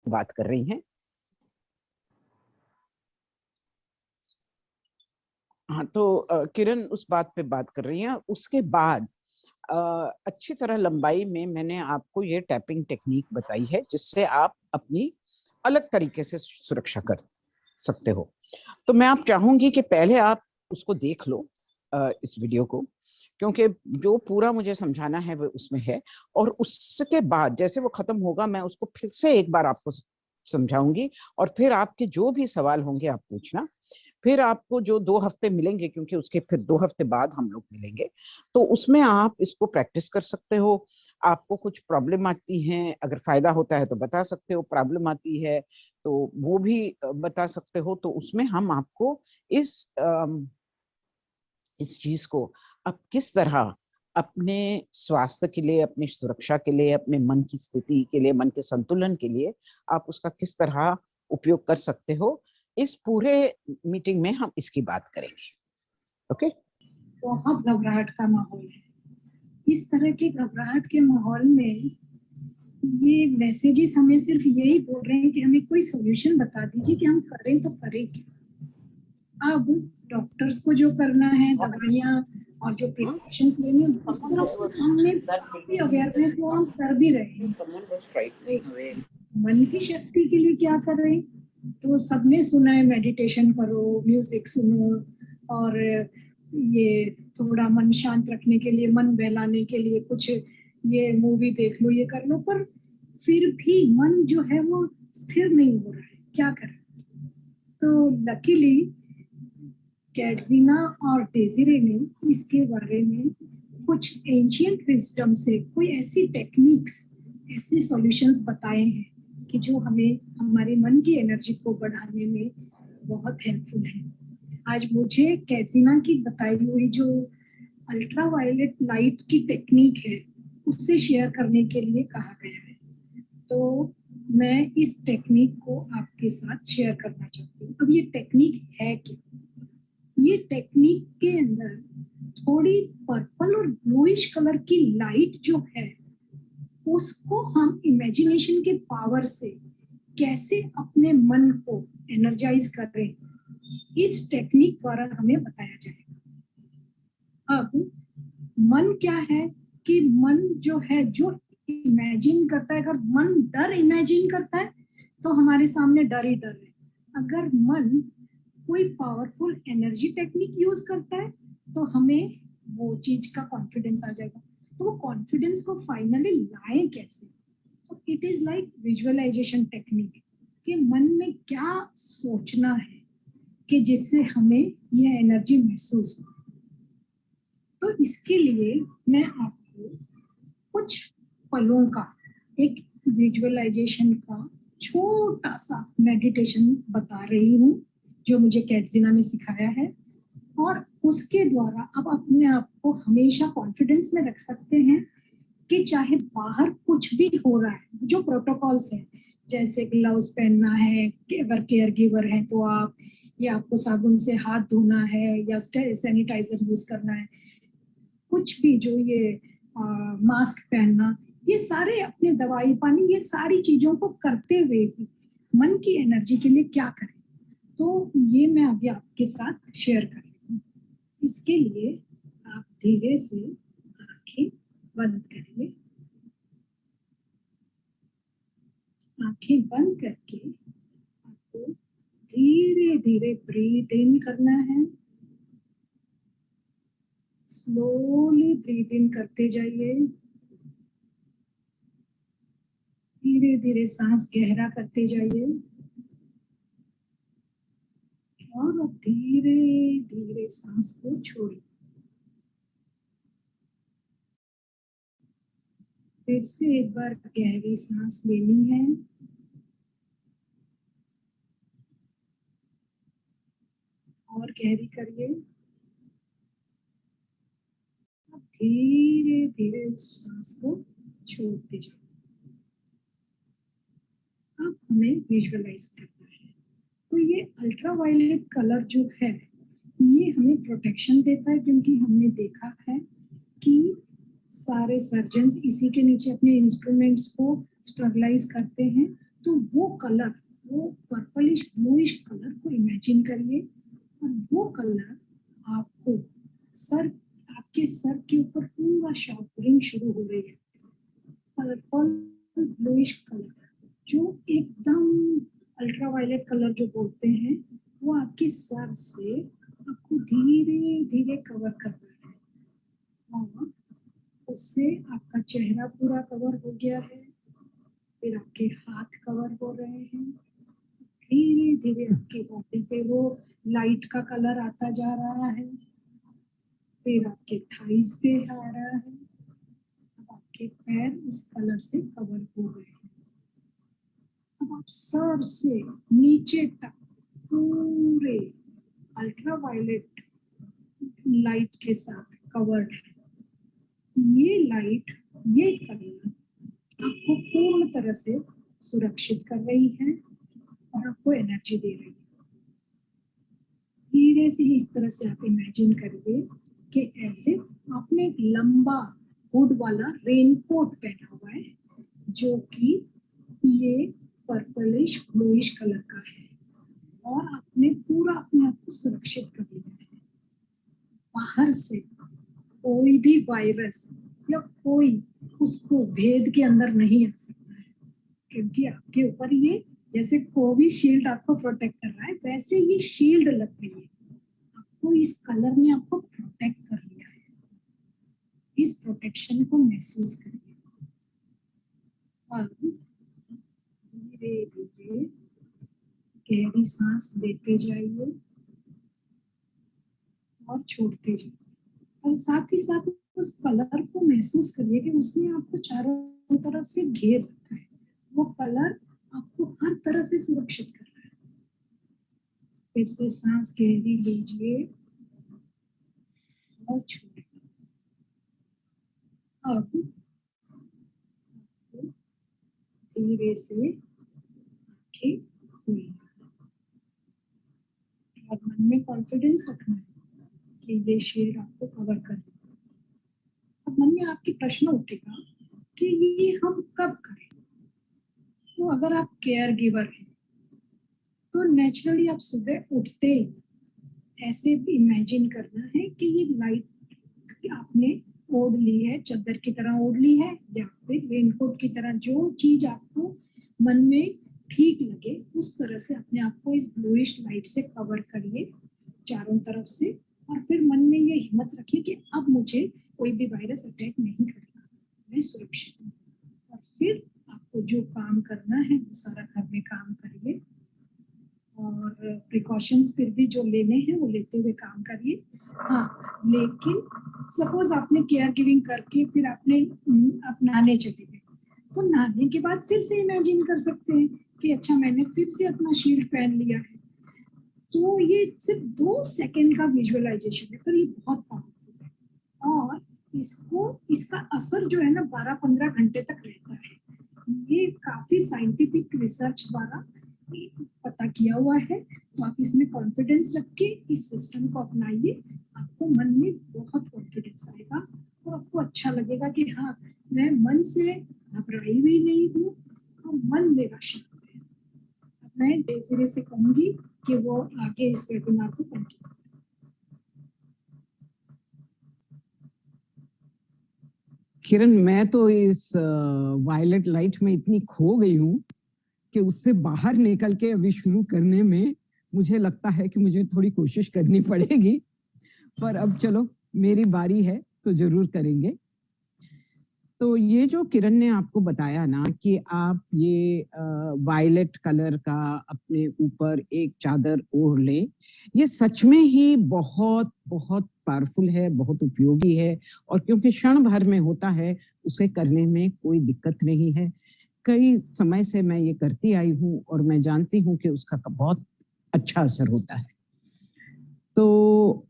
बात कर रही हैं। हाँ, तो किरण उस बात पे बात कर रही हैं। उसके बाद अच्छी तरह लंबाई में मैंने आपको ये टैपिंग टेक्निक बताई है, जिससे आप अपनी अलग तरीके से सुरक्षा कर सकते हो। तो मैं आप चाहूंगी कि पहले आप उसको देख लो, इस वीडियो को, क्योंकि जो पूरा मुझे समझाना है वो उसमें है। और उसके बाद जैसे वो खत्म होगा, मैं उसको फिर से एक बार आपको समझाऊंगी, और फिर आपके जो भी सवाल होंगे आप पूछना। फिर आपको जो 2 हफ्ते मिलेंगे, क्योंकि उसके फिर 2 हफ्ते बाद हम लोग मिलेंगे, तो उसमें आप इसको प्रैक्टिस कर सकते हो। आपको कुछ प्रॉब्लम आती है, अगर फायदा होता है तो बता सकते हो, प्रॉब्लम आती है तो वो भी बता सकते हो। तो उसमें हम आपको इस चीज को अब किस तरह अपने स्वास्थ्य के लिए, अपनी सुरक्षा के लिए, अपने मन की स्थिति के लिए, मन के संतुलन के लिए आप उसका किस तरह उपयोग कर सकते हो, इस पूरे मीटिंग में हम इसकी बात करेंगे। ओके। बहुत घबराहट का माहौल है। इस तरह के घबराहट के माहौल में ये मैसेजेस हमें सिर्फ यही बोल रहे हैं कि हमें कोई सॉल्यूशन बता दीजिए कि हम करें तो करें क्या। अब डॉक्टर्स को जो करना है, दवाइयाँ और जो प्रिकॉशंस लेने हैं, उस तरफ से हमने काफी अवेयरनेस वो हम कर भी रहे हैं। मन की शक्ति के लिए क्या कर रहे हैं, तो सबने सुना है मेडिटेशन करो, म्यूजिक सुनो, और ये थोड़ा मन शांत रखने के लिए, मन बहलाने के लिए कुछ ये मूवी देख लो, ये कर लो, पर फिर भी मन जो है वो स्थिर नहीं हो रहा है, क्या करें। तो लकीली कैटजीना और डेजिरे ने इसके बारे में कुछ एंशियंट विजडम से कोई ऐसी टेक्निक्स, ऐसे सॉल्यूशंस बताए हैं कि जो हमें हमारे मन की एनर्जी को बढ़ाने में बहुत हेल्पफुल है। आज मुझे कैटजीना की बताई हुई जो अल्ट्रा वायलेट लाइट की टेक्निक है उससे शेयर करने के लिए कहा गया है। तो मैं इस टेक्निक को आपके साथ शेयर करना चाहती हूँ। अब ये टेक्निक है क्या? ये टेक्निक के अंदर थोड़ी पर्पल और ब्लूइश कलर की लाइट जो है, उसको हम इमेजिनेशन के पावर से कैसे अपने मन को एनर्जाइज करें, इस टेक्निक द्वारा हमें बताया जाएगा। अब मन क्या है कि मन जो है, जो इमेजिन करता है, अगर मन डर इमेजिन करता है तो हमारे सामने डर ही डर है। अगर मन कोई पावरफुल एनर्जी टेक्निक यूज करता है तो हमें वो चीज का कॉन्फिडेंस आ जाएगा। तो वो कॉन्फिडेंस को फाइनली लाए कैसे? तो it is like visualisation technique, कि मन में क्या सोचना है कि जिससे हमें यह एनर्जी महसूस हो। तो इसके लिए मैं आपको कुछ पलों का एक विजुअलाइजेशन का छोटा सा मेडिटेशन बता रही हूँ, जो मुझे कैटजीना ने सिखाया है। और उसके द्वारा आप अपने आप को हमेशा कॉन्फिडेंस में रख सकते हैं कि चाहे बाहर कुछ भी हो रहा है, जो प्रोटोकॉल्स हैं, जैसे ग्लव्स पहनना है कि अगर केयर गिवर है तो आप, या आपको साबुन से हाथ धोना है, या सैनिटाइजर यूज करना है, कुछ भी जो ये मास्क पहनना, ये सारे अपने दवाई पानी, ये सारी चीजों को करते हुए भी मन की एनर्जी के लिए क्या करें, तो ये मैं अभी आपके साथ शेयर कर रही हूँ। इसके लिए आप धीरे से आंखें बंद करिए। आंखें बंद करके आपको धीरे धीरे ब्रीथ इन करना है। स्लोली ब्रीथ इन करते जाइए, धीरे धीरे सांस गहरा करते जाइए, और अब धीरे धीरे सांस को छोड़िए। फिर से एक बार गहरी सांस लेनी है, और गहरी करिए। अब धीरे धीरे उस सांस को छोड़ते जाइए। अब हमें विजुअलाइज करना है। तो ये अल्ट्रा वायलेट कलर जो है, ये हमें प्रोटेक्शन देता है, क्योंकि हमने देखा है कि सारे सर्जन्स इसी के नीचे अपने इंस्ट्रूमेंट्स को स्टरलाइज करते हैं। तो वो कलर, वो पर्पलिश ब्लूइश कलर को इमेजिन करिए और वो कलर आपको आपके सर के ऊपर पूरा शावरिंग शुरू हो रही है। पर्पल ब्लूइश कलर जो एकदम अल्ट्रावायलेट कलर जो बोलते हैं, वो आपके सर से आपको धीरे धीरे कवर कर रहा है और उससे आपका चेहरा पूरा कवर हो गया है। फिर आपके हाथ कवर हो रहे हैं, धीरे धीरे आपके बॉडी पे वो लाइट का कलर आता जा रहा है। फिर आपके थाइस पे आ रहा है, अब आपके पैर उस कलर से कवर हो गए हैं। अब आप सर से नीचे तक पूरे अल्ट्रावायलेट लाइट के साथ कवर्ड है। ये लाइट, ये कलर आपको पूर्ण तरह से सुरक्षित कर रही है और आपको एनर्जी दे रही है। धीरे से इस तरह से आप इमेजिन करिए कि ऐसे आपने एक लंबा हुड वाला रेनकोट पहना हुआ है जो कि ये पर्पलिश ब्लूइश कलर का है और आपने पूरा अपने आप को सुरक्षित कर लिया है। बाहर से कोई भी वायरस या कोई उसको भेद के अंदर नहीं आ सकता है, क्योंकि आपके ऊपर ये जैसे कोविशील्ड आपको प्रोटेक्ट कर रहा है, वैसे ये शील्ड लग रही है। आपको इस कलर ने आपको प्रोटेक्ट कर लिया है। इस प्रोटेक्शन को महसूस करिए और धीरे धीरे गहरी सांस लेते जाइए और छोड़ते जाइए और साथ ही साथ उस कलर को महसूस करिए कि उसने आपको चारों तरफ से घेर रखा है। वो कलर आपको हर तरह से सुरक्षित कर रहा है। फिर से सांस गहरी लीजिए और छोड़िए। अब धीरे से आंखें खोलिए और मन में कॉन्फिडेंस रखना है कि ये शील्ड आपको कवर कर रही है। अब मन में आपके प्रश्न उठेगा कि ये हम कब करें। तो अगर आप केयर गिवर हैं तो नेचुरली आप सुबह उठते ही ऐसे इमेजिन करना है कि ये लाइट आपने ओढ़ ली है, चादर की तरह ओढ़ ली है या फिर रेनकोट की तरह, जो चीज आपको मन में ठीक लगे उस तरह से अपने आप को इस ब्लूइश लाइट से कवर करिए चारों तरफ से। और फिर मन में ये हिम्मत रखिए कि अब मुझे कोई भी वायरस अटैक नहीं करेगा, मैं सुरक्षित हूँ। और फिर आपको जो काम करना है वो सारा घर में काम करिए और प्रिकॉशंस फिर भी जो लेने हैं वो लेते हुए काम करिए। हाँ, लेकिन सपोज आपने केयर गिविंग करके फिर आपने आप नहाने चले गए, तो नहाने के बाद फिर से इमेजिन कर सकते हैं कि अच्छा मैंने फिर से अपना शील्ड पहन लिया है। तो ये सिर्फ 2 सेकंड का विजुअलाइजेशन है, पर ये बहुत पावरफुल है और इसका असर जो है ना 12-15 घंटे तक रहता है। ये काफी साइंटिफिक रिसर्च द्वारा पता किया हुआ है। तो आप इसमें कॉन्फिडेंस रख के इस सिस्टम को अपनाइए, आपको मन में बहुत कॉन्फिडेंस आएगा और आपको अच्छा लगेगा कि हाँ, मैं मन से घबराई हुई नहीं हूँ और मन मेरा शांत है। अब मैं डेज़िरे से कहूंगी कि वो आगे इस वेबिनार को कंटिन्यू। किरण, मैं तो इस वायलेट लाइट में इतनी खो गई हूँ कि उससे बाहर निकल के अभी शुरू करने में मुझे लगता है कि मुझे थोड़ी कोशिश करनी पड़ेगी, पर अब चलो मेरी बारी है तो जरूर करेंगे। तो ये जो किरण ने आपको बताया ना कि आप ये वायलेट कलर का अपने ऊपर एक चादर ओढ़ लें, ये सच में ही बहुत बहुत पावरफुल है, बहुत उपयोगी है। और क्योंकि क्षण भर में होता है, उसे करने में कोई दिक्कत नहीं है। कई समय से मैं ये करती आई हूँ और मैं जानती हूँ कि उसका बहुत अच्छा असर होता है। तो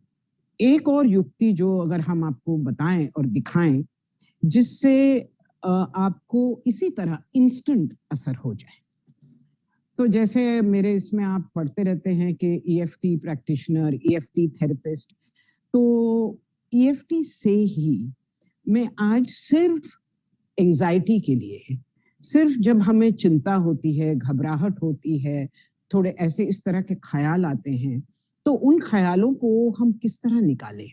एक और युक्ति जो अगर हम आपको बताएं और दिखाएं जिससे आपको इसी तरह इंस्टेंट असर हो जाए। तो जैसे मेरे इसमें आप पढ़ते रहते हैं कि ईएफटी प्रैक्टिशनर, ईएफटी थेरेपिस्ट, तो ईएफटी से ही मैं आज सिर्फ एंजाइटी के लिए, सिर्फ जब हमें चिंता होती है, घबराहट होती है, थोड़े ऐसे इस तरह के ख्याल आते हैं, तो उन ख्यालों को हम किस तरह निकालें?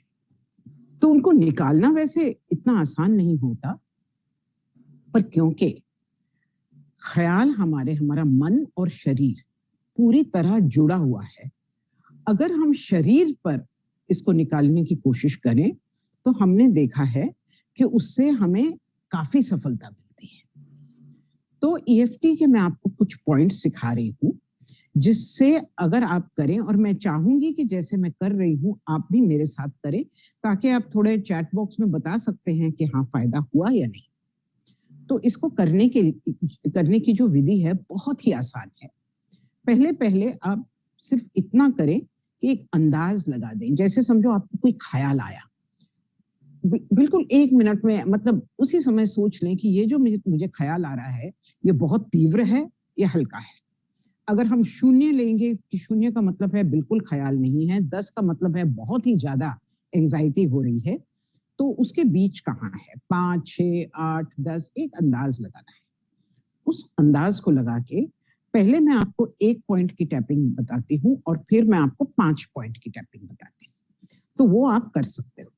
तो उनको निकालना वैसे इतना आसान नहीं होता, पर क्योंकि ख्याल हमारा मन और शरीर पूरी तरह जुड़ा हुआ है, अगर हम शरीर पर इसको निकालने की कोशिश करें, तो हमने देखा है कि उससे हमें काफी सफलता मिलती है। तो ईएफटी के मैं आपको कुछ पॉइंट सिखा रही हूँ, जिससे अगर आप करें, और मैं चाहूंगी कि जैसे मैं कर रही हूँ आप भी मेरे साथ करें, ताकि आप थोड़े चैट बॉक्स में बता सकते हैं कि हाँ फायदा हुआ या नहीं। तो इसको करने की जो विधि है बहुत ही आसान है। पहले पहले आप सिर्फ इतना करें कि एक अंदाज लगा दें। जैसे समझो आपको कोई ख्याल आया, बिल्कुल 1 मिनट में, मतलब उसी समय सोच लें कि ये जो मुझे ख्याल आ रहा है, ये बहुत तीव्र है या हल्का है। अगर हम 0 लेंगे कि 0 का मतलब है बिल्कुल ख्याल नहीं है, 10 का मतलब है बहुत ही ज्यादा एंजाइटी हो रही है, तो उसके बीच कहाँ है? 5, 6, 8, 10, एक अंदाज लगाना है। उस अंदाज को लगा के पहले मैं आपको 1 पॉइंट की टैपिंग बताती हूँ और फिर मैं आपको 5 पॉइंट की टैपिंग बताती हूँ, तो वो आप कर सकते हो।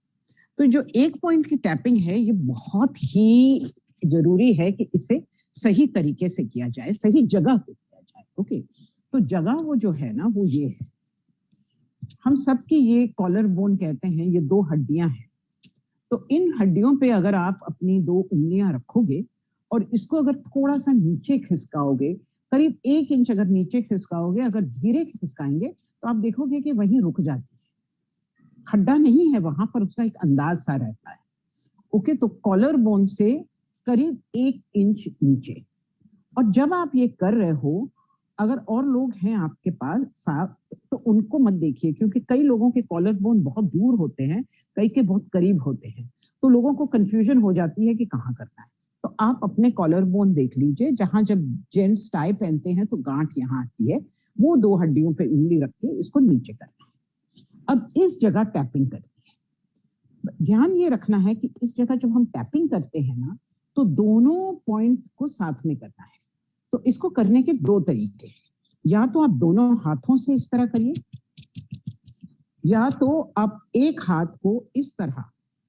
तो जो 1 पॉइंट की टैपिंग है, ये बहुत ही जरूरी है कि इसे सही तरीके से किया जाए, सही जगह पे किया जाए। ओके, तो जगह वो जो है ना, वो ये है, हम सबकी ये कॉलर बोन कहते हैं, ये 2 हड्डियां हैं। तो इन हड्डियों पे अगर आप अपनी 2 उंगलियां रखोगे और इसको अगर थोड़ा सा नीचे खिसकाओगे, करीब 1 इंच अगर नीचे खिसकाओगे, अगर धीरे खिसकाएंगे तो आप देखोगे कि वहीं रुक जाती है, खड्डा नहीं है वहां पर, उसका एक अंदाज सा रहता है। ओके, तो कॉलर बोन से करीब 1 इंच नीचे। और जब आप ये कर रहे हो, अगर और लोग हैं आपके पास साथ, तो उनको मत देखिए, क्योंकि कई लोगों के कॉलर बोन बहुत दूर होते हैं, कई के बहुत करीब होते हैं, तो लोगों को कंफ्यूजन हो जाती है कि कहाँ करना है। तो आप अपने कॉलर बोन देख लीजिए, जहां जब जेंट्स टाई पहनते हैं तो गांठ यहाँ आती है, वो 2 हड्डियों पे उंगली रख के इसको नीचे करना है। अब इस जगह टैपिंग करनी है। ध्यान ये रखना है कि इस जगह जब हम टैपिंग करते हैं ना, तो दोनों पॉइंट को साथ में करना है। तो इसको करने के 2 तरीके हैं, या तो आप दोनों हाथों से इस तरह करिए, या तो आप एक हाथ को इस तरह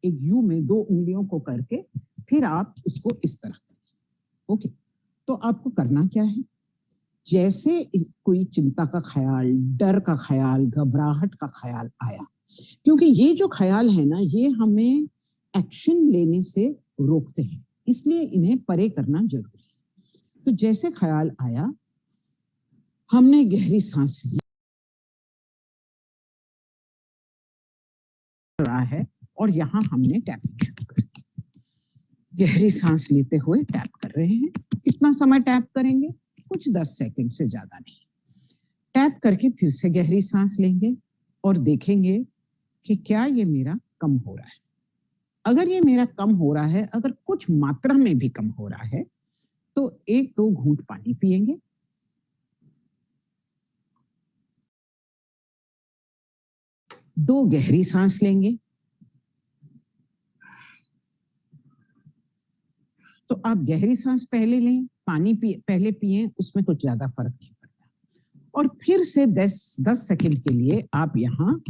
एक यू में 2 उंगलियों को करके फिर आप उसको इस तरह करिए। ओके, तो आपको करना क्या है, जैसे कोई चिंता का ख्याल, डर का ख्याल, घबराहट का ख्याल आया, क्योंकि ये जो ख्याल है ना, ये हमें एक्शन लेने से रोकते हैं, इसलिए इन्हें परे करना जरूरी है। तो जैसे ख्याल आया, हमने गहरी सांस ली रहा है और यहाँ हमने टैपिंग शुरू कर दी। गहरी सांस लेते हुए टैप कर रहे हैं। कितना समय टैप करेंगे? कुछ 10 सेकंड से ज्यादा नहीं। टैप करके फिर से गहरी सांस लेंगे और देखेंगे कि क्या ये मेरा कम हो रहा है। अगर ये मेरा कम हो रहा है, अगर कुछ मात्रा में भी कम हो रहा है, तो 1-2 घूंट पानी पिएंगे। दो गहरी सांस लेंगे। तो आप गहरी सांस पहले लें, पानी पहले पिए, उसमें कुछ ज्यादा फर्क नहीं पड़ता। और फिर से 10 सेकंड के लिए आप यहाँ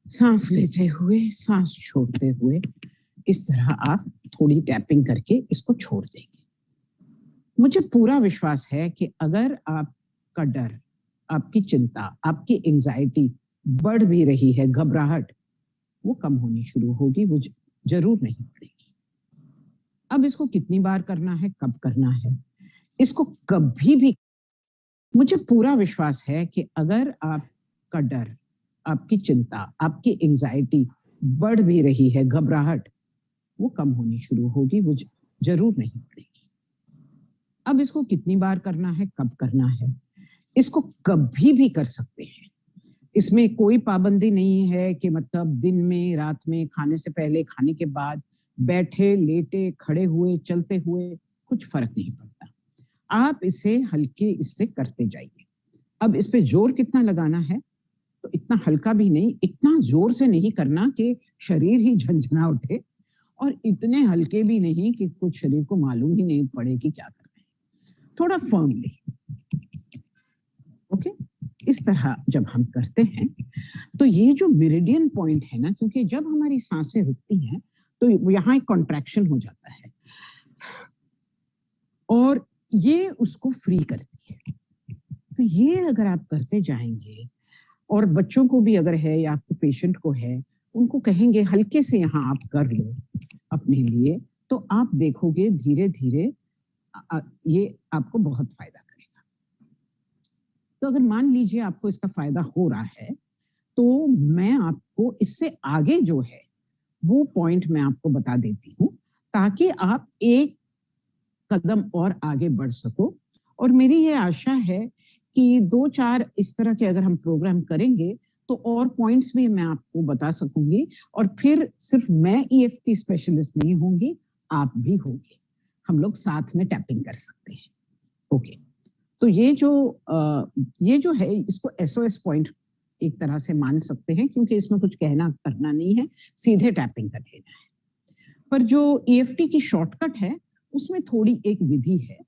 सांस लेते हुए, सांस छोड़ते हुए, इस तरह आप थोड़ी टैपिंग करके इसको छोड़ देंगे। मुझे पूरा विश्वास है कि अगर आपका डर, आपकी चिंता, आपकी एंजाइटी बढ़ भी रही है, घबराहट, वो कम होनी शुरू होगी, वो जरूर नहीं बढ़ेगी। अब इसको कितनी बार करना है, कब करना है, इसको कभी भी, मुझे पूरा विश्वास है कि अगर आपका डर, आपकी चिंता, आपकी एंजाइटी बढ़ भी रही है, घबराहट, वो कम होनी शुरू होगी, वो जरूर नहीं बढ़ेगी। अब इसको कितनी बार करना है, कब करना है, इसको कभी भी कर सकते हैं। इसमें कोई पाबंदी नहीं है कि मतलब दिन में, रात में, खाने से पहले, खाने के बाद, बैठे, लेटे, खड़े हुए, चलते हुए, कुछ फर्क नहीं पड़ता। आप इसे हल्के इससे करते जाइए। अब इस पे जोर कितना लगाना है, तो इतना हल्का भी नहीं, इतना जोर से नहीं करना कि शरीर ही झंझना उठे, और इतने हल्के भी नहीं कि कुछ शरीर को मालूम ही नहीं पड़े कि क्या करना है। थोड़ा फर्मली। ओके, इस तरह जब हम करते हैं तो ये जो मेरिडियन पॉइंट है ना, क्योंकि जब हमारी सांसें रुकती हैं तो यहाँ एक कॉन्ट्रैक्शन हो जाता है और ये उसको फ्री करती है। तो ये अगर आप करते जाएंगे, और बच्चों को भी अगर है या आपके पेशेंट को है, उनको कहेंगे हल्के से यहाँ आप कर लो अपने लिए, तो आप देखोगे धीरे धीरे ये आपको बहुत फायदा करेगा। तो अगर मान लीजिए आपको इसका फायदा हो रहा है, तो मैं आपको इससे आगे जो है वो पॉइंट मैं आपको बता देती हूँ, ताकि आप एक कदम और आगे बढ़ सको। और मेरी ये आशा है कि 2-4 इस तरह के अगर हम प्रोग्राम करेंगे तो और पॉइंट्स भी मैं आपको बता सकूंगी, और फिर सिर्फ मैं ईएफटी स्पेशलिस्ट नहीं होंगी, आप भी होंगे, हम लोग साथ में टैपिंग कर सकते हैं। ओके, तो ये जो है इसको एसओएस पॉइंट एक तरह से मान सकते हैं, क्योंकि इसमें कुछ कहना करना नहीं है, सीधे टैपिंग कर लेना है। पर जो ईएफटी की शॉर्टकट है उसमें थोड़ी एक विधि है।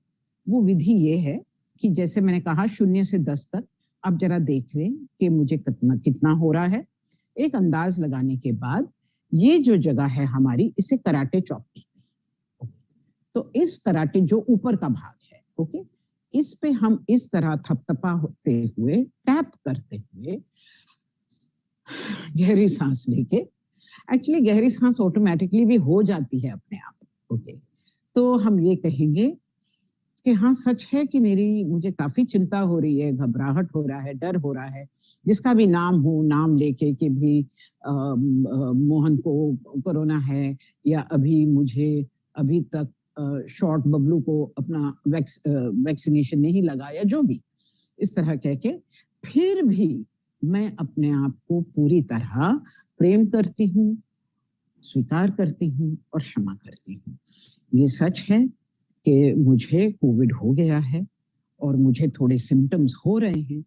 वो विधि ये है कि जैसे मैंने कहा 0 से 10 तक आप जरा देख लें कि मुझे कितना कितना हो रहा है। एक अंदाज लगाने के बाद ये जो जगह है हमारी, इसे कराटे चौक कहते हैं। तो इस कराटे जो ऊपर का भाग है, ओके, इस पे हम इस तरह थपथपा होते हुए, टैप करते हुए, गहरी सांस लेके, एक्चुअली गहरी सांस ऑटोमेटिकली भी हो जाती है अपने आप। ओके, तो हम ये कहेंगे कि हाँ सच है कि मुझे काफी चिंता हो रही है, घबराहट हो रहा है, डर हो रहा है, जिसका भी नाम हो, नाम लेके कि भी मोहन को कोरोना है, या अभी तक शॉर्ट बबलू को अपना वैक्सीनेशन नहीं लगा, या जो भी इस तरह कह के, फिर भी मैं अपने आप को पूरी तरह प्रेम करती हूँ, स्वीकार करती हूँ और क्षमा करती हूँ। ये सच है कि मुझे कोविड हो गया है और मुझे थोड़े सिम्टम्स हो रहे हैं,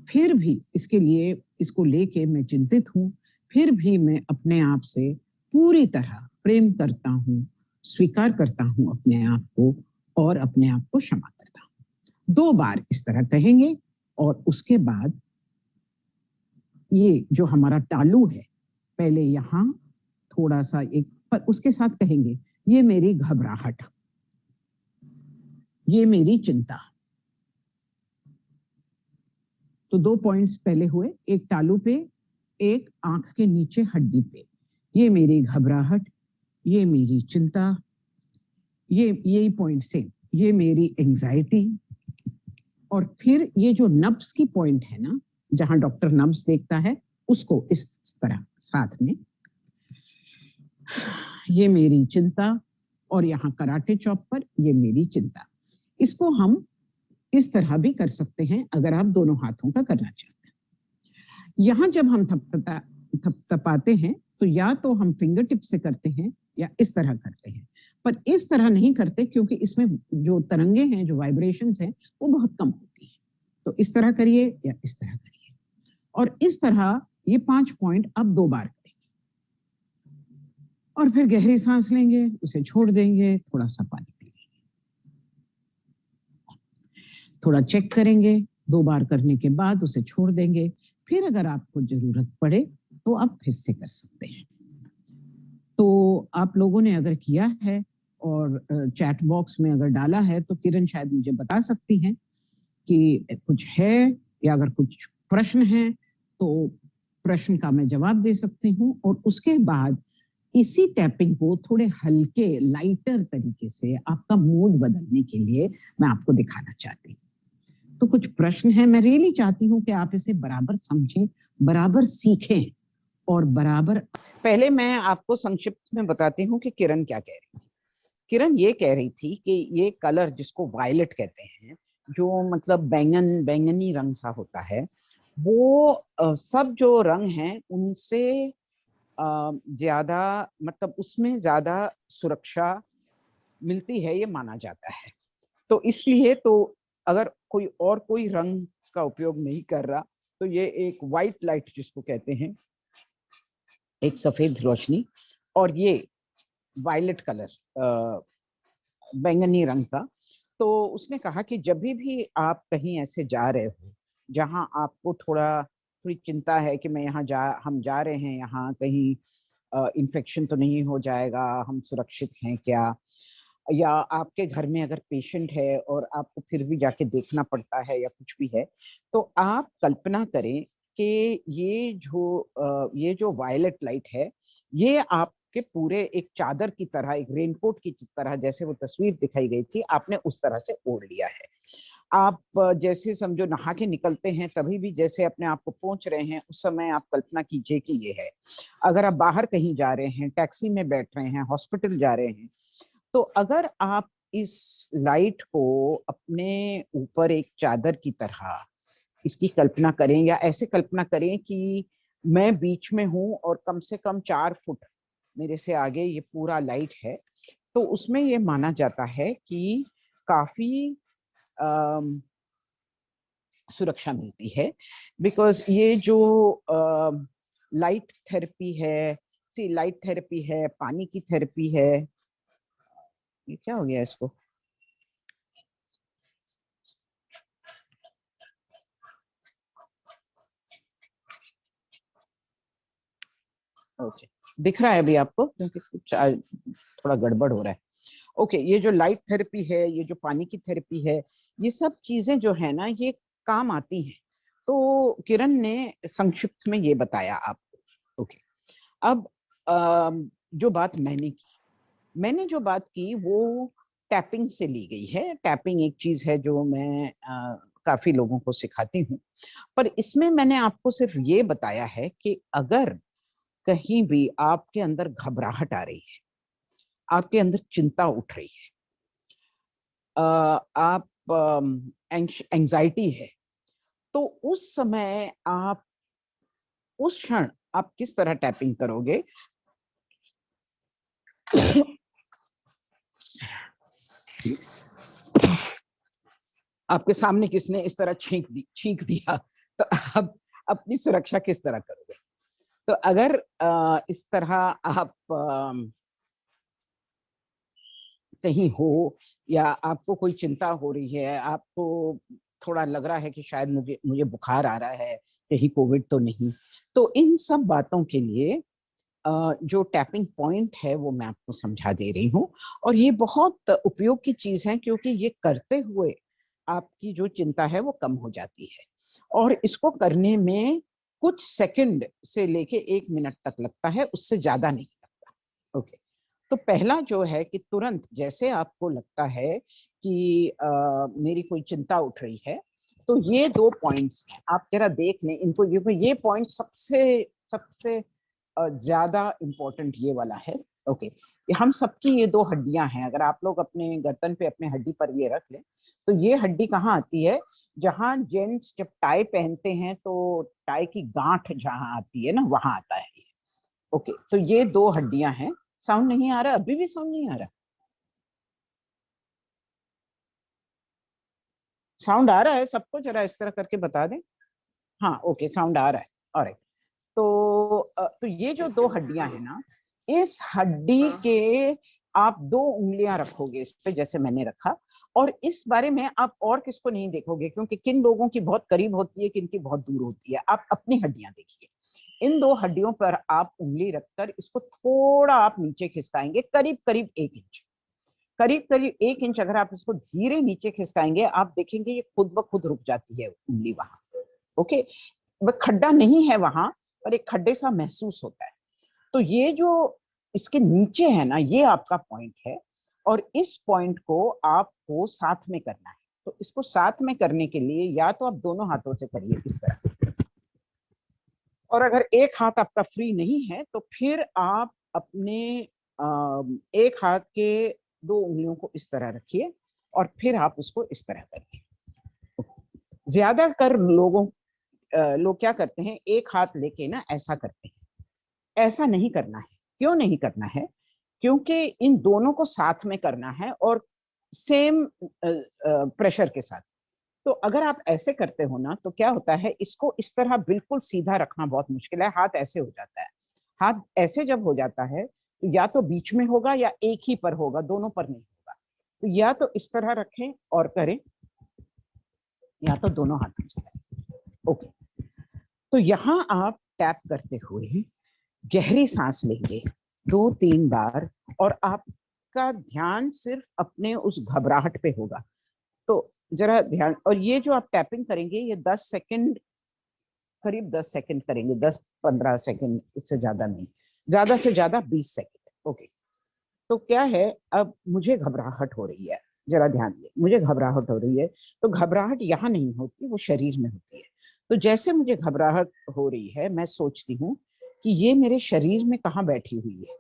फिर भी इसको लेके मैं चिंतित हूँ, फिर भी मैं अपने आप से पूरी तरह प्रेम करता हूँ, स्वीकार करता हूँ अपने आप को, और अपने आप को क्षमा करता हूँ। 2 बार इस तरह कहेंगे, और उसके बाद ये जो हमारा तालू है, पहले यहाँ थोड़ा सा एक, पर उसके साथ कहेंगे ये मेरी घबराहट, ये मेरी चिंता। तो 2 पॉइंट्स पहले हुए, एक तालू पे, एक आंख के नीचे हड्डी पे। ये मेरी घबराहट, ये मेरी चिंता, यही पॉइंट से, ये मेरी एंजाइटी। और फिर ये जो नब्स की पॉइंट है ना, जहां डॉक्टर नब्स देखता है, उसको इस तरह साथ में, ये मेरी चिंता, और यहाँ कराटे चौक पर ये मेरी चिंता। इसको हम इस तरह भी कर सकते हैं अगर आप दोनों हाथों का करना चाहते हैं। यहाँ जब हम थपथपाते हैं तो या तो हम फिंगर टिप से करते हैं या इस तरह करते हैं, पर इस तरह नहीं करते क्योंकि इसमें जो तरंगे हैं, जो वाइब्रेशंस हैं, वो बहुत कम होती है। तो इस तरह करिए या इस तरह करिए, और इस तरह ये 5 पॉइंट अब 2 बार करेंगे, और फिर गहरी सांस लेंगे, उसे छोड़ देंगे, थोड़ा सा पानी पी लेंगे, थोड़ा चेक करेंगे, 2 बार करने के बाद उसे छोड़ देंगे। फिर अगर आपको जरूरत पड़े तो आप फिर से कर सकते हैं। तो आप लोगों ने अगर किया है और चैट बॉक्स में अगर डाला है तो किरण शायद मुझे बता सकती हैं कि कुछ है, या अगर कुछ प्रश्न है तो प्रश्न का मैं जवाब दे सकती हूँ, और उसके बाद इसी टैपिंग को थोड़े हल्के लाइटर तरीके से आपका मूड बदलने के लिए मैं आपको दिखाना चाहती हूँ। तो कुछ प्रश्न है, मैं रियली चाहती हूँ कि आप इसे बराबर समझें, बराबर सीखें, और बराबर। पहले मैं आपको संक्षिप्त में बताती हूँ कि किरण क्या कह रही थी। किरण ये कह रही थी कि ये कलर जिसको वायलेट कहते हैं, जो मतलब बैंगनी रंग सा होता है, वो सब जो रंग हैं उनसे ज्यादा, मतलब उसमें ज्यादा सुरक्षा मिलती है, ये माना जाता है। तो इसलिए तो अगर कोई रंग का उपयोग नहीं कर रहा, तो ये एक वाइट लाइट जिसको कहते हैं, एक सफेद रोशनी, और ये वायलेट कलर, बैंगनी रंग का, तो उसने कहा कि जब भी आप कहीं ऐसे जा रहे हो जहां आपको थोड़ी चिंता है कि मैं हम जा रहे हैं, यहाँ कहीं इन्फेक्शन तो नहीं हो जाएगा, हम सुरक्षित हैं क्या, या आपके घर में अगर पेशेंट है और आपको फिर भी जाके देखना पड़ता है या कुछ भी है, तो आप कल्पना करें कि ये जो वायलेट लाइट है, ये आपके पूरे एक चादर की तरह, एक रेनकोट की तरह, जैसे वो तस्वीर दिखाई गई थी, आपने उस तरह से ओढ़ लिया है। आप जैसे समझो नहा के निकलते हैं, तभी भी जैसे अपने आप को पोंछ रहे हैं, उस समय आप कल्पना कीजिए कि ये है। अगर आप बाहर कहीं जा रहे हैं, टैक्सी में बैठ रहे हैं, हॉस्पिटल जा रहे हैं, तो अगर आप इस लाइट को अपने ऊपर एक चादर की तरह इसकी कल्पना करें, या ऐसे कल्पना करें कि मैं बीच में हूं और कम से कम 4 फुट मेरे से आगे ये पूरा लाइट है, तो उसमें ये माना जाता है कि काफी सुरक्षा मिलती है। बिकॉज ये जो लाइट थेरेपी है, लाइट थेरेपी है, पानी की थेरेपी है, ये क्या हो गया इसको, ओके, दिख रहा है अभी आपको, क्योंकि कुछ थोड़ा गड़बड़ हो रहा है। ओके, ये जो लाइट थेरेपी है, ये जो पानी की थेरेपी है, ये सब चीजें जो है ना, ये काम आती हैं। तो किरण ने संक्षिप्त में ये बताया आपको। ओके, अब जो बात मैंने जो बात की वो टैपिंग से ली गई है। टैपिंग एक चीज है जो मैं काफी लोगों को सिखाती हूँ, पर इसमें मैंने आपको सिर्फ ये बताया है कि अगर कहीं भी आपके अंदर घबराहट आ रही है, आपके अंदर चिंता उठ रही है, आप एंजाइटी है, तो उस समय आप उस क्षण आप किस तरह टैपिंग करोगे। आपके सामने किसने इस तरह छींक दिया, तो आप अपनी सुरक्षा किस तरह करोगे। तो अगर इस तरह आप कहीं हो, या आपको कोई चिंता हो रही है, आपको थोड़ा लग रहा है कि शायद मुझे बुखार आ रहा है, कहीं कोविड तो नहीं, तो इन सब बातों के लिए जो टैपिंग पॉइंट है वो मैं आपको समझा दे रही हूँ। और ये बहुत उपयोग की चीज है, क्योंकि ये करते हुए आपकी जो चिंता है वो कम हो जाती है, और इसको करने में कुछ सेकंड से लेके 1 मिनट तक लगता है, उससे ज्यादा नहीं लगता। ओके, तो पहला जो है कि तुरंत जैसे आपको लगता है कि मेरी कोई चिंता उठ रही है, तो ये 2 पॉइंट्स हैं, आप जरा देख लें इनको। ये पॉइंट सबसे सबसे ज्यादा इम्पोर्टेंट ये वाला है। ओके, हम सबकी ये 2 हड्डियां हैं, अगर आप लोग अपने गर्दन पे अपने हड्डी पर ये रख लें, तो ये हड्डी कहाँ आती है, जहां जेंट्स जब टाई पहनते हैं तो टाई की गांठ जहां आती है ना, वहां आता है ये। ओके, तो ये 2 हड्डियां हैं। साउंड नहीं आ रहा, अभी भी साउंड नहीं आ रहा, साउंड आ रहा है सबको, जरा इस तरह करके बता दें। हाँ, ओके, साउंड आ रहा है। ऑलराइट, तो ये जो 2 हड्डियां हैं ना, इस हड्डी के आप 2 उंगलियां रखोगे इस पे, जैसे मैंने रखा, और इस बारे में आप और किसको नहीं देखोगे, क्योंकि किन लोगों की बहुत करीब होती है, किन की बहुत दूर होती है। आप अपनी हड्डियां देखिए, इन 2 हड्डियों पर आप उंगली रखकर इसको थोड़ा आप नीचे खिसकाएंगे, करीब करीब 1 इंच, करीब करीब 1 इंच। अगर आप इसको धीरे नीचे खिसकाएंगे, आप देखेंगे ये खुद ब खुद रुक जाती है उंगली वहां। ओके, वह खड्डा नहीं है वहां, पर एक खड्डे सा महसूस होता है। तो ये जो इसके नीचे है ना, ये आपका पॉइंट है, और इस पॉइंट को आपको साथ में करना है। तो इसको साथ में करने के लिए या तो आप दोनों हाथों से करिए इस तरह, और अगर एक हाथ आपका फ्री नहीं है, तो फिर आप अपने एक हाथ के 2 उंगलियों को इस तरह रखिए, और फिर आप उसको इस तरह करिए। ज्यादातर लोग क्या करते हैं, एक हाथ लेके ना ऐसा करते हैं। ऐसा नहीं करना है। क्यों नहीं करना है? क्योंकि इन दोनों को साथ में करना है, और सेम प्रेशर के साथ। तो अगर आप ऐसे करते हो ना, तो क्या होता है, इसको इस तरह बिल्कुल सीधा रखना बहुत मुश्किल है, हाथ ऐसे हो जाता है। हाथ ऐसे जब हो जाता है, तो या तो बीच में होगा या एक ही पर होगा, दोनों पर नहीं होगा। तो या तो इस तरह रखें और करें, या तो दोनों हाथों से करें। ओके, तो यहाँ आप टैप करते हुए गहरी सांस लेंगे 2-3 बार, और आपका ध्यान सिर्फ अपने उस घबराहट पे होगा। तो जरा ध्यान, और ये जो आप टैपिंग करेंगे ये 10 सेकंड, करीब 10 सेकंड करेंगे, 10-15 सेकंड, इससे ज्यादा नहीं, ज्यादा से ज्यादा 20 सेकंड। ओके, तो क्या है, अब मुझे घबराहट हो रही है, जरा ध्यान दें, मुझे घबराहट हो रही है, तो घबराहट यहाँ नहीं होती, वो शरीर में होती है। तो जैसे मुझे घबराहट हो रही है, मैं सोचती हूँ कि ये मेरे शरीर में कहाँ बैठी हुई है।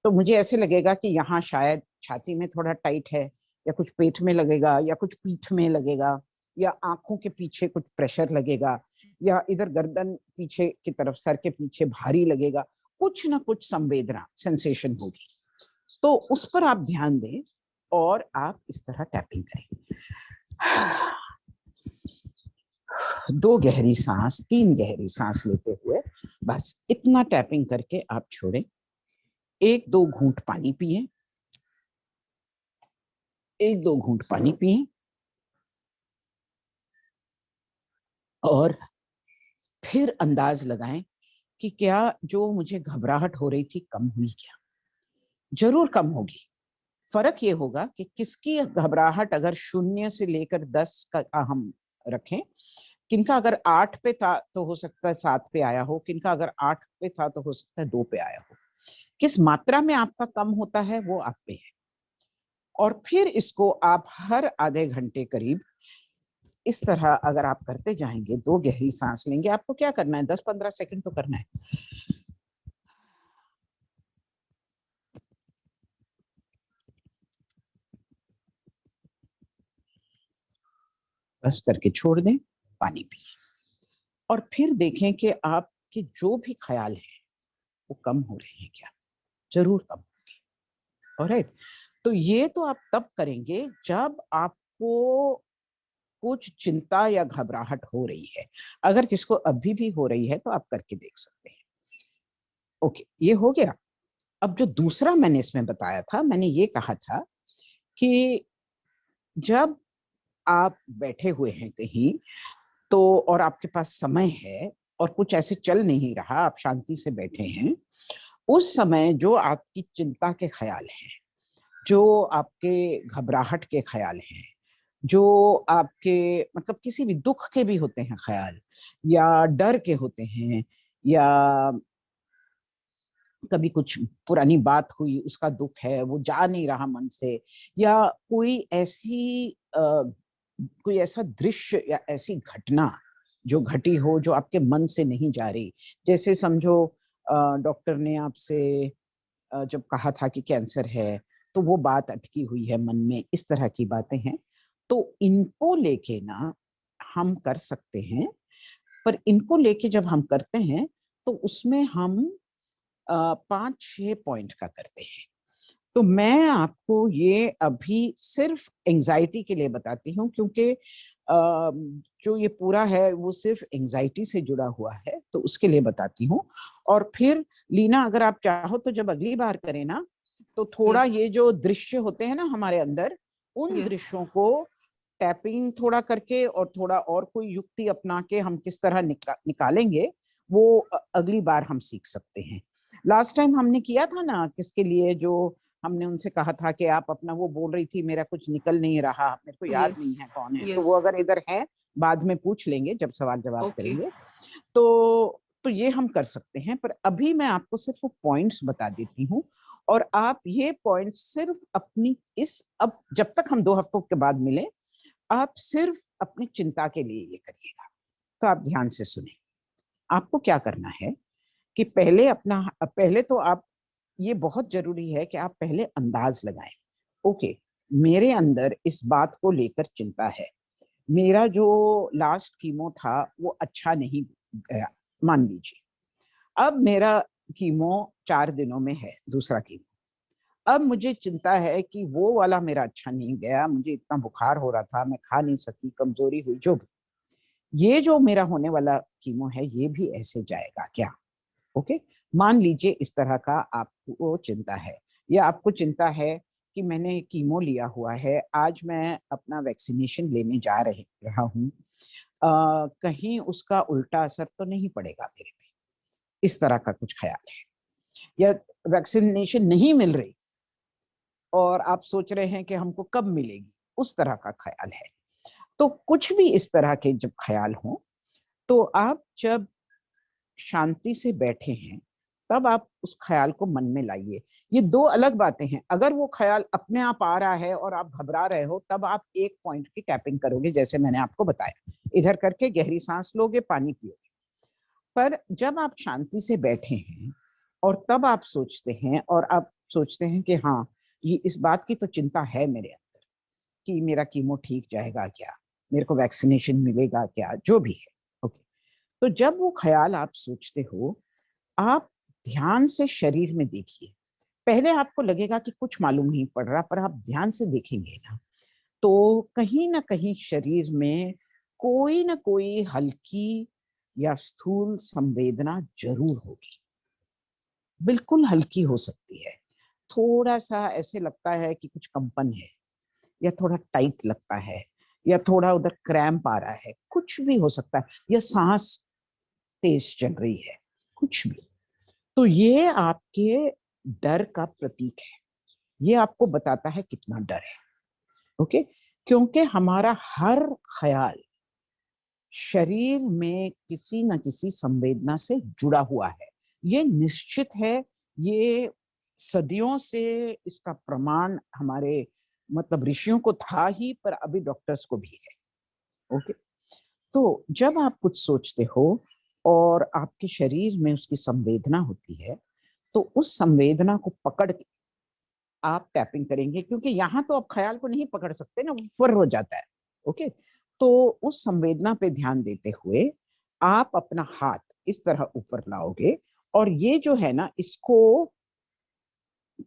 तो मुझे ऐसे लगेगा कि यहाँ शायद छाती में थोड़ा टाइट है, या कुछ पेट में लगेगा, या कुछ पीठ में लगेगा, या आंखों के पीछे कुछ प्रेशर लगेगा, या इधर गर्दन पीछे की तरफ, सर के पीछे भारी लगेगा, कुछ ना कुछ संवेदना, सेंसेशन होगी। तो उस पर आप ध्यान दें और आप इस तरह टैपिंग करें। 2 गहरी सांस, 3 गहरी सांस लेते हुए बस इतना टैपिंग करके आप छोड़ें। 1-2 घूंट पानी पिए, 1-2 घूंट पानी पिए, और फिर अंदाज लगाएं कि क्या जो मुझे घबराहट हो रही थी कम हुई क्या। जरूर कम होगी। फर्क ये होगा कि किसकी घबराहट अगर 0 से लेकर 10 का हम रखें, किनका अगर 8 पे था तो हो सकता है 7 पे आया हो, किनका अगर 8 पे था तो हो सकता है 2 पे आया हो। किस मात्रा में आपका कम होता है वो आप पे है। और फिर इसको आप हर आधे घंटे करीब इस तरह अगर आप करते जाएंगे, 2 गहरी सांस लेंगे, आपको क्या करना है, 10-15 सेकंड तो करना है, बस करके छोड़ दें, पानी पिए, और फिर देखें कि आपके जो भी ख्याल हैं वो कम हो रहे हैं क्या। जरूर कम होंगे। ऑलराइट, तो ये तो आप तब करेंगे जब आपको कुछ चिंता या घबराहट हो रही है। अगर किसको अभी भी हो रही है तो आप करके देख सकते हैं। ओके, ये हो गया। अब जो दूसरा मैंने इसमें बताया था, मैंने ये कहा था कि जब आप बैठे हुए हैं कहीं, तो और आपके पास समय है और कुछ ऐसे चल नहीं रहा, आप शांति से बैठे हैं, उस समय जो आपकी चिंता के ख्याल हैं, जो आपके घबराहट के ख्याल हैं, जो आपके मतलब किसी भी दुख के भी होते हैं ख्याल, या डर के होते हैं, या कभी कुछ पुरानी बात हुई उसका दुख है, वो जा नहीं रहा मन से, या कोई ऐसा दृश्य या ऐसी घटना जो घटी हो जो आपके मन से नहीं जा रही। जैसे समझो डॉक्टर ने आपसे जब कहा था कि कैंसर है, तो वो बात अटकी हुई है मन में, इस तरह की बातें हैं। तो इनको लेके ना हम कर सकते हैं, पर इनको लेके जब हम करते हैं तो उसमें हम 5-6 पॉइंट का करते हैं। तो मैं आपको ये अभी सिर्फ एंजाइटी के लिए बताती हूँ, क्योंकि जो ये पूरा है वो सिर्फ एंजाइटी से जुड़ा हुआ है, तो उसके लिए बताती हूँ। और फिर लीना, अगर आप चाहो तो जब अगली बार करें ना, तो थोड़ा यस ये जो दृश्य होते हैं ना हमारे अंदर, उन यस दृश्यों को टैपिंग थोड़ा करके और थोड़ा और कोई युक्ति अपना के हम किस तरह निकालेंगे, वो अगली बार हम सीख सकते हैं। लास्ट टाइम हमने किया था ना किसके लिए, जो हमने उनसे कहा था कि आप अपना, वो बोल रही थी मेरा कुछ निकल नहीं रहा, मेरे को याद यस नहीं है कौन है, तो यस वो अगर इधर है बाद में पूछ लेंगे जब सवाल जवाब ओके करेंगे। तो ये हम कर सकते हैं, पर अभी मैं आपको सिर्फ वो पॉइंट्स बता देती हूँ, और आप ये पॉइंट्स सिर्फ अपनी अब जब तक हम 2 हफ्तों के बाद मिले, आप सिर्फ अपनी चिंता के लिए ये करिएगा। तो आप ध्यान से सुने। आपको क्या करना है कि पहले तो आप, ये बहुत जरूरी है कि आप पहले अंदाज लगाएं। ओके, मेरे अंदर इस बात को लेकर चिंता है, मेरा जो लास्ट कीमो था वो अच्छा नहीं गया, मान लीजिए। अब मेरा कीमो 4 दिनों में है, दूसरा कीमो। अब मुझे चिंता है कि वो वाला मेरा अच्छा नहीं गया, मुझे इतना बुखार हो रहा था, मैं खा नहीं सकी, कमजोरी हुई, जो भी। ये जो मेरा होने वाला कीमो है ये भी ऐसे जाएगा क्या। ओके, मान लीजिए इस तरह का आपको चिंता है, या आपको चिंता है कि मैंने कीमो लिया हुआ है, आज मैं अपना वैक्सीनेशन लेने जा रहा हूँ, कहीं उसका उल्टा असर तो नहीं पड़ेगा मेरे पे, इस तरह का कुछ ख्याल है। या वैक्सीनेशन नहीं मिल रही और आप सोच रहे हैं कि हमको कब मिलेगी, उस तरह का ख्याल है। तो कुछ भी इस तरह के जब ख्याल हो, तो आप जब शांति से बैठे हैं तब आप उस ख्याल को मन में लाइए। ये दो अलग बातें हैं। अगर वो ख्याल अपने आप आ रहा है और आप घबरा रहे हो, तब आप एक पॉइंट की टैपिंग करोगे, जैसे मैंने आपको बताया, इधर करके गहरी सांस लोगे, पानी पियोगे। पर जब आप शांति से बैठे हैं और तब आप सोचते हैं, और आप सोचते हैं कि हाँ, ये इस बात की तो चिंता है मेरे अंदर कि मेरा कीमो ठीक जाएगा क्या, मेरे को वैक्सीनेशन मिलेगा क्या, जो भी है। ओके, तो जब वो ख्याल आप सोचते हो, आप ध्यान से शरीर में देखिए। पहले आपको लगेगा कि कुछ मालूम नहीं पड़ रहा, पर आप ध्यान से देखेंगे ना, तो कहीं ना कहीं शरीर में कोई ना कोई हल्की या स्थूल संवेदना जरूर होगी। बिल्कुल हल्की हो सकती है, थोड़ा सा ऐसे लगता है कि कुछ कंपन है, या थोड़ा टाइट लगता है, या थोड़ा उधर क्रैम्प आ रहा है, कुछ भी हो सकता है, या सांस तेज चल रही है, कुछ भी। तो ये आपके डर का प्रतीक है, ये आपको बताता है कितना डर है। ओके, क्योंकि हमारा हर ख्याल शरीर में किसी न किसी संवेदना से जुड़ा हुआ है, ये निश्चित है। ये सदियों से इसका प्रमाण हमारे मतलब ऋषियों को था ही, पर अभी डॉक्टर्स को भी है। ओके, तो जब आप कुछ सोचते हो और आपके शरीर में उसकी संवेदना होती है, तो उस संवेदना को पकड़ के आप टैपिंग करेंगे, क्योंकि यहाँ तो आप ख्याल को नहीं पकड़ सकते ना, वो फुर हो जाता है। ओके, तो उस संवेदना पे ध्यान देते हुए आप अपना हाथ इस तरह ऊपर लाओगे, और ये जो है ना, इसको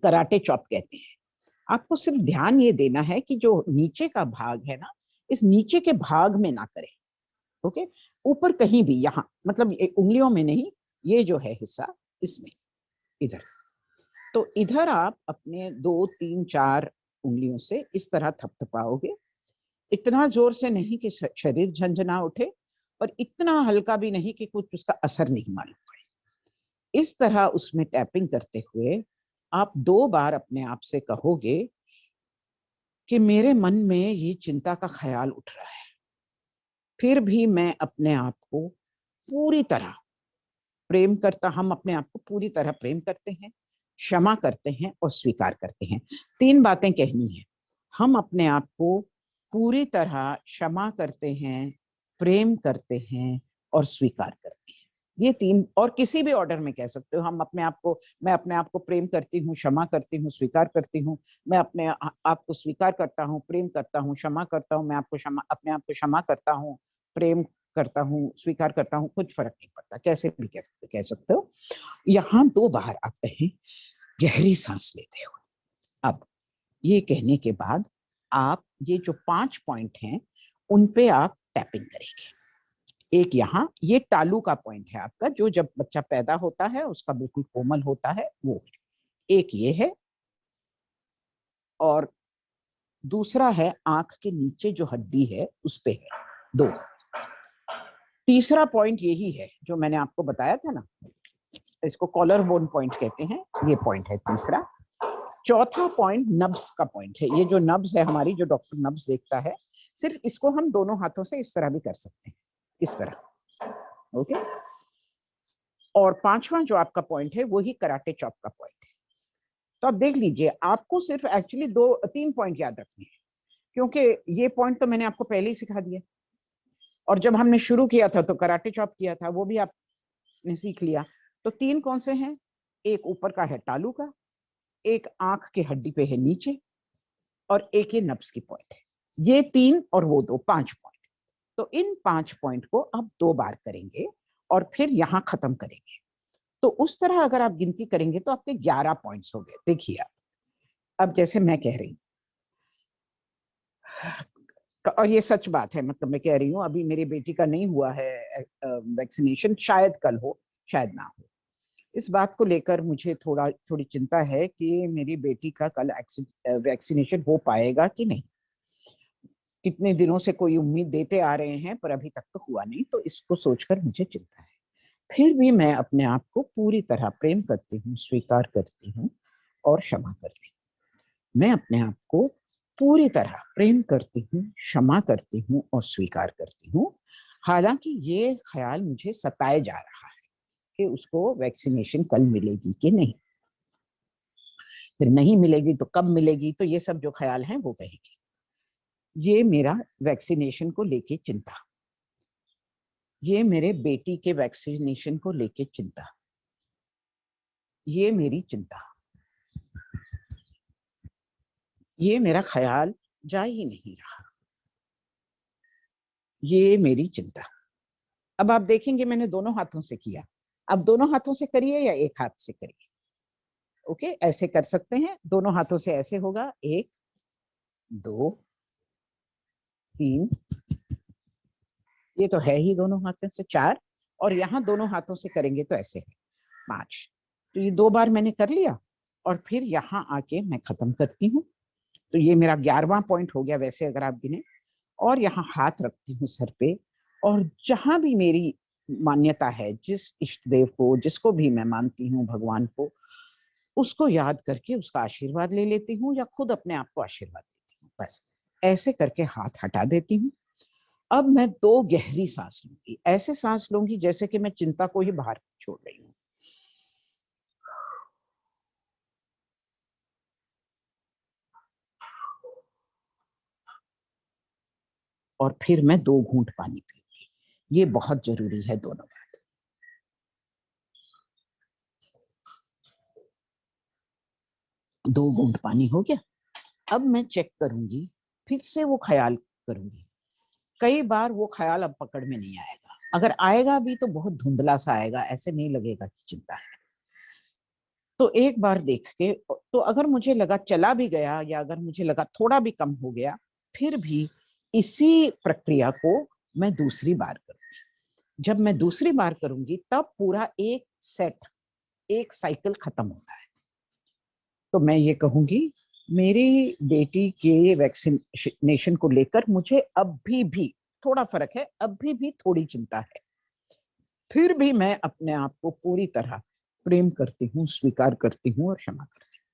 कराटे चॉप कहते हैं। आपको सिर्फ ध्यान ये देना है कि जो नीचे का भाग है ना, इस नीचे के भाग में ना करें। ओके, ऊपर कहीं भी, यहाँ मतलब उंगलियों में नहीं, ये जो है हिस्सा, इसमें, इधर। तो इधर आप अपने 2 3 4 उंगलियों से इस तरह थपथपाओगे, इतना जोर से नहीं कि शरीर झंझना उठे, और इतना हल्का भी नहीं कि कुछ उसका असर नहीं मालूम पड़े। इस तरह उसमें टैपिंग करते हुए आप 2 बार अपने आप से कहोगे कि मेरे मन में ये चिंता का ख्याल उठ रहा है, फिर भी मैं अपने आप को पूरी तरह प्रेम करता, हम अपने आप को पूरी तरह प्रेम करते हैं, क्षमा करते हैं और स्वीकार करते हैं। 3 बातें कहनी है। हम अपने आप को पूरी तरह क्षमा करते हैं, प्रेम करते हैं और स्वीकार करते हैं। ये 3, और किसी भी ऑर्डर में कह सकते हो। हम अपने आप को, मैं अपने आप को प्रेम करती हूँ, क्षमा करती हूँ, स्वीकार करती हूँ। मैं अपने आप को स्वीकार करता हूँ, प्रेम करता हूँ, क्षमा करता हूँ। मैं आपको क्षमा, अपने आप को क्षमा करता हूँ, प्रेम करता हूँ, स्वीकार करता हूँ, कुछ फर्क नहीं पड़ता, कैसे भी कह सकते हो। यहाँ 2 बार आप कहें, गहरी सांस लेते हो। अब ये कहने के बाद आप ये जो 5 पॉइंट हैं, उन पे आप टैपिंग करेंगे। एक यहाँ ये तालू का पॉइंट है आपका, जो जब बच्चा पैदा होता है उसका बिल्कुल कोमल होता है, वो एक ये है। और दूसरा है आंख के नीचे जो हड्डी है उस पे है, 2। तीसरा पॉइंट यही है जो मैंने आपको बताया था ना, इसको कॉलर बोन पॉइंट कहते हैं, ये पॉइंट है तीसरा। चौथा पॉइंट नब्स का पॉइंट है। ये जो नब्स है हमारी, जो डॉक्टर नब्स देखता है, सिर्फ इसको हम दोनों हाथों से इस तरह भी कर सकते हैं, इस तरह। ओके, और 5वां जो आपका पॉइंट है वही कराटे चॉप का पॉइंट है। तो आप देख लीजिए, आपको सिर्फ एक्चुअली 2 3 पॉइंट याद रखने हैं, क्योंकि ये पॉइंट तो मैंने आपको पहले ही सिखा दिया, और जब हमने शुरू किया था तो कराटे चॉप किया था, वो भी आपने सीख लिया। तो 3 कौन से हैं? एक ऊपर का है तालू का, एक आंख के हड्डी पे है नीचे, और एक ये नब्स की पॉइंट है। ये 3 और वो 2, 5 पॉइंट। तो इन 5 पॉइंट को आप 2 बार करेंगे और फिर यहां खत्म करेंगे। तो उस तरह अगर आप गिनती करेंगे तो आपके 11 पॉइंट्स हो गए। देखिए आप, अब जैसे मैं कह रही हूँ, और ये सच बात है, मतलब मैं कह रही हूँ, अभी मेरी बेटी का नहीं हुआ है वैक्सीनेशन, शायद कल हो, शायद ना हो। इस बात को लेकर मुझे थोड़ी चिंता है कि मेरी बेटी का कल वैक्सीनेशन हो पाएगा कि नहीं। कितने दिनों से कोई उम्मीद देते आ रहे हैं पर अभी तक तो हुआ नहीं, तो इसको सोचकर मुझे चिंता है। फिर भी मैं अपने आप को पूरी तरह प्रेम करती हूँ, स्वीकार करती हूँ और क्षमा करती हूँ। मैं अपने आप को पूरी तरह प्रेम करती हूँ, क्षमा करती हूँ और स्वीकार करती हूँ। हालांकि ये ख्याल मुझे सताए जा रहा है कि उसको वैक्सीनेशन कल मिलेगी कि नहीं, फिर नहीं मिलेगी तो कब मिलेगी, तो ये सब जो ख्याल हैं वो कहेगी। ये मेरा वैक्सीनेशन को लेके चिंता, ये मेरे बेटी के वैक्सीनेशन को लेके चिंता, ये मेरी चिंता, ये मेरा ख्याल जा ही नहीं रहा, ये मेरी चिंता। अब आप देखेंगे मैंने दोनों हाथों से किया। अब दोनों हाथों से करिए या एक हाथ से करिए। ओके, ऐसे कर सकते हैं, दोनों हाथों से ऐसे होगा, 1 2 3, ये तो है ही दोनों हाथों से 4, और यहाँ दोनों हाथों से करेंगे तो ऐसे है 5। तो ये 2 बार मैंने कर लिया और फिर यहाँ आके मैं खत्म करती हूँ। तो ये मेरा 11वां पॉइंट हो गया वैसे अगर आप गिने। और यहाँ हाथ रखती हूँ सर पे, और जहां भी मेरी मान्यता है, जिस इष्ट देव को, जिसको भी मैं मानती हूँ, भगवान को, उसको याद करके उसका आशीर्वाद ले लेती हूँ या खुद अपने आप को आशीर्वाद देती हूँ। बस ऐसे करके हाथ हटा देती हूँ। अब मैं 2 गहरी सांस लूंगी, ऐसे सांस लूंगी जैसे कि मैं चिंता को ही बाहर छोड़ रही हूँ। और फिर मैं 2 घूंट पानी पीऊंगी। ये बहुत जरूरी है दोनों बात। दो घूंट पानी हो गया। अब मैं चेक करूंगी, फिर से वो ख्याल करूंगी। कई बार वो ख्याल अब पकड़ में नहीं आएगा, अगर आएगा भी तो बहुत धुंधला सा आएगा, ऐसे नहीं लगेगा कि चिंता है। तो एक बार देख के, तो अगर मुझे लगा चला भी गया या अगर मुझे लगा थोड़ा भी कम हो गया, फिर भी इसी प्रक्रिया को मैं दूसरी बार करूंगी। जब मैं दूसरी बार करूंगी तब पूरा एक सेट, एक साइकिल खत्म होता है। तो मैं ये कहूंगी, मेरी बेटी के वैक्सीनेशन को लेकर मुझे अभी भी थोड़ा फर्क है, अभी भी थोड़ी चिंता है। फिर भी मैं अपने आप को पूरी तरह प्रेम करती हूँ, स्वीकार करती हूँ और क्षमा करती हूँ।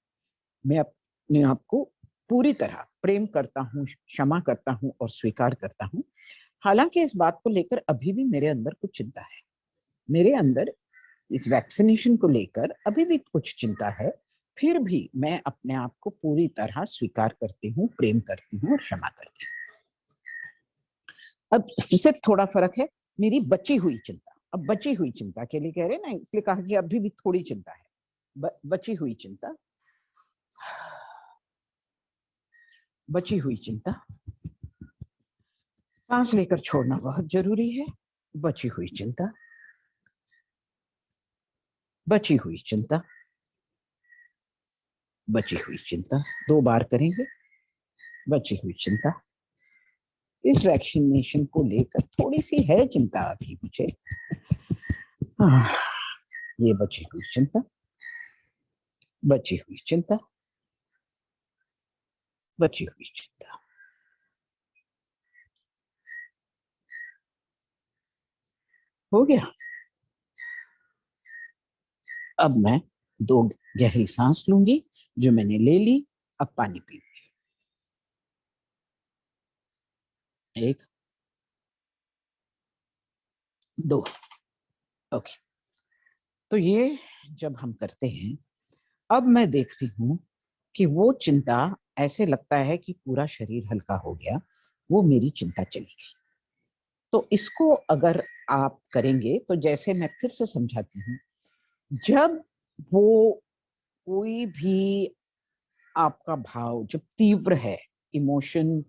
मैं अपने आप को पूरी तरह प्रेम करता हूँ, क्षमा करता हूँ और स्वीकार करता हूँ। हालांकि इस बात को लेकर अभी भी मेरे अंदर कुछ चिंता है, मेरे अंदर इस वैक्सीनेशन को लेकर अभी भी कुछ चिंता है। फिर भी मैं अपने आप को पूरी तरह स्वीकार करती हूँ, प्रेम करती हूँ और क्षमा करती हूँ। अब सिर्फ थोड़ा फर्क है, मेरी बची हुई चिंता, अब बची हुई चिंता के लिए कह रहे ना, इसलिए कहा कि अभी भी थोड़ी चिंता है। बची हुई चिंता, बची हुई चिंता, सांस लेकर छोड़ना बहुत जरूरी है। बची हुई चिंता, बची हुई चिंता, बची हुई चिंता, 2 बार करेंगे। बची हुई चिंता, इस वैक्सीनेशन को लेकर थोड़ी सी है चिंता अभी मुझे। ये बची हुई चिंता, बची हुई चिंता, बची हुई चिंता। हो गया। अब मैं 2 गहरी सांस लूंगी जो मैंने ले ली। अब पानी पी, 1 2। ओके, तो ये जब हम करते हैं, अब मैं देखती हूँ कि वो चिंता, ऐसे लगता है कि पूरा शरीर हल्का हो गया, वो मेरी चिंता चली गई। तो इसको अगर आप करेंगे तो जैसे मैं फिर से समझाती हूँ, जब वो कोई भी आपका भाव जब तीव्र है, इमोशन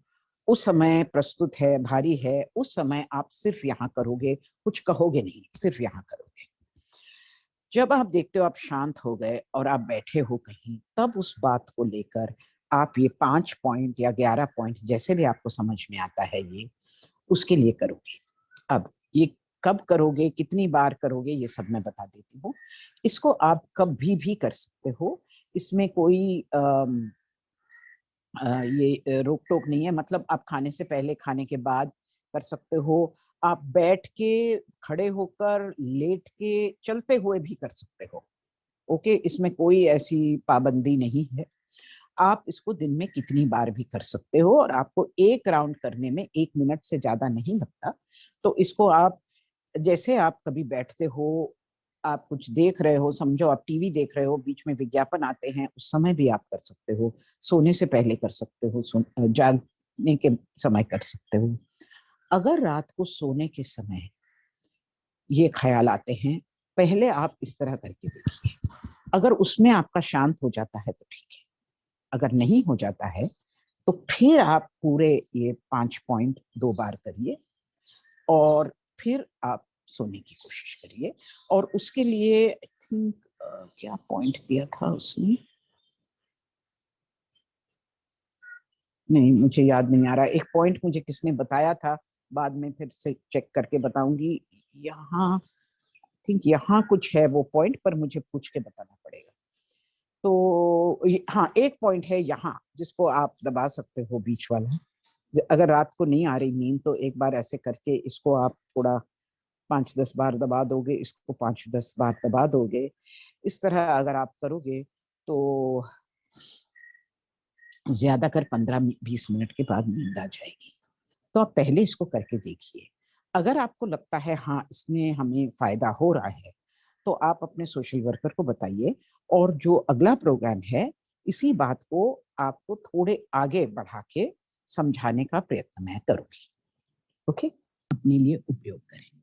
उस समय प्रस्तुत है, भारी है, उस समय आप सिर्फ यहाँ करोगे, कुछ कहोगे नहीं, सिर्फ यहाँ करोगे। जब आप देखते हो आप शांत हो गए और आप बैठे हो कहीं, तब उस बात को लेकर आप ये 5 पॉइंट या 11 पॉइंट जैसे भी आपको समझ में आता है, ये उसके लिए करोगे। अब ये कब करोगे, कितनी बार करोगे, ये सब मैं बता देती हूँ। इसको आप कभी भी कर सकते हो, इसमें कोई ये रोक टोक नहीं है। मतलब आप खाने से पहले, खाने के बाद कर सकते हो, आप बैठ के, खड़े होकर, लेट के, चलते हुए भी कर सकते हो। ओके, इसमें कोई ऐसी पाबंदी नहीं है। आप इसको दिन में कितनी बार भी कर सकते हो, और आपको एक राउंड करने में 1 मिनट से ज्यादा नहीं लगता। तो इसको आप, जैसे आप कभी बैठते हो, आप कुछ देख रहे हो, समझो आप टीवी देख रहे हो, बीच में विज्ञापन आते हैं, उस समय भी आप कर सकते हो, सोने से पहले कर सकते हो, जागने के समय कर सकते हो। अगर रात को सोने के समय ये ख्याल आते हैं, पहले आप इस तरह करके देखिए। अगर उसमें आपका शांत हो जाता है तो ठीक है, अगर नहीं हो जाता है तो फिर आप पूरे ये 5 पॉइंट 2 बार करिए, और फिर आप सोने की कोशिश करिए। और उसके लिए आई थिंक क्या पॉइंट दिया था उसने, नहीं मुझे याद नहीं आ रहा। एक पॉइंट मुझे किसने बताया था, बाद में फिर से चेक करके बताऊंगी। यहाँ थिंक यहाँ कुछ है वो पॉइंट, पर मुझे पूछ के बताना पड़ेगा। तो हाँ, एक पॉइंट है यहाँ जिसको आप दबा सकते हो, बीच वाला। अगर रात को नहीं आ रही नींद तो एक बार ऐसे करके इसको आप थोड़ा 5-10 बार दबा दोगे, इसको 5-10 बार दबा दोगे। इस तरह अगर आप करोगे तो ज्यादा कर 15-20 मिनट के बाद नींद आ जाएगी। तो आप पहले इसको करके देखिए। अगर आपको लगता है हाँ इसमें हमें फायदा हो रहा है, तो आप अपने सोशल वर्कर को बताइए, और जो अगला प्रोग्राम है, इसी बात को आपको थोड़े आगे बढ़ा के समझाने का प्रयत्न मैं करूंगी। ओके, अपने लिए उपयोग करें।